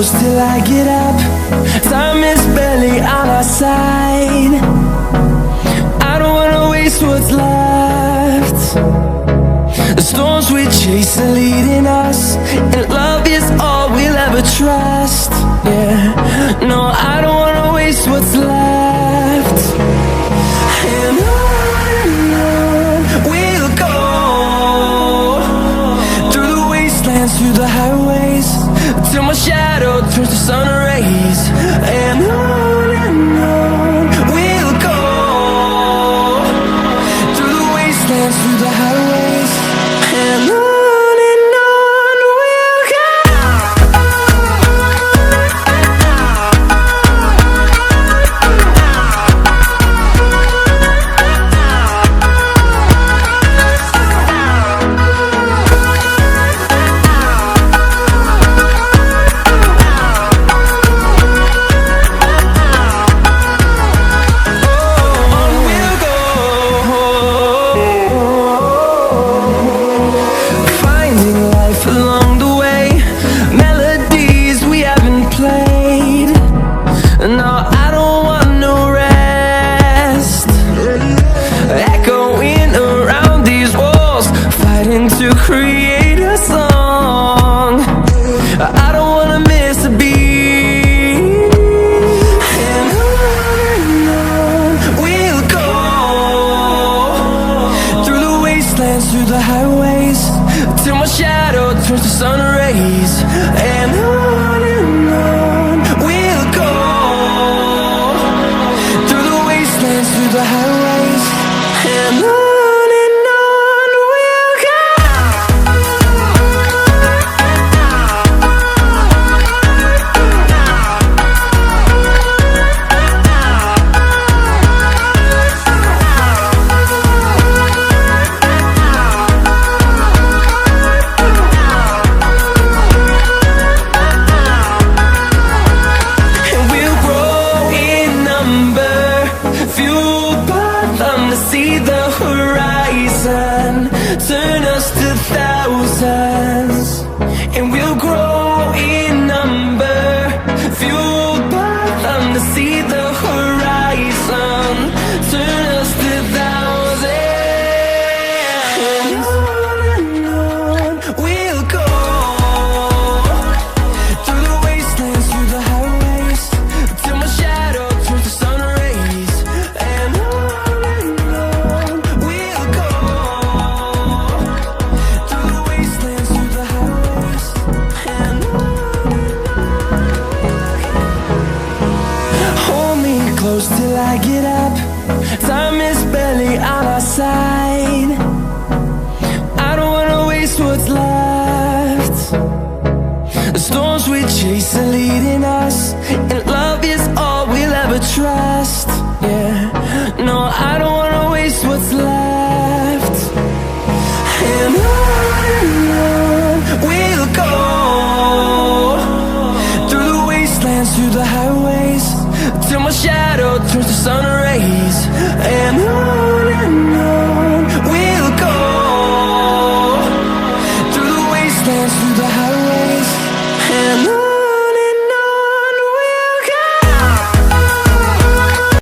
close till I get up. Time is barely on our side. I don't wanna waste what's left. The storms we chase are leading us, and love is all we'll ever trust. Yeah, no, I don't wanna waste what's left. And on we'll go, through the wastelands, through the highways, till my shadow turns to sun rays. And on we'll go, through the wastelands, through the highways, and on we'll go. To create a song, I don't wanna miss a beat. And on we'll go, through the wastelands, through the highways, till my shadow turns to sun rays. And on we'll go, through the wastelands, through the highways, and on. See the horizon, turn us to thousands, and we'll grow in number, fueled by them. To see the horizon, turn us to thousands, and on we'll go, through the wastelands, through the highways, till my shadow turns to sun rays. And close till I get up. Time is barely on our side. I don't wanna waste what's left. The storms we chase are leading us, and love is all we'll ever trust. Yeah, no, I don't wanna waste what's left. And on we'll go, through the wastelands, through the highways, till my shadow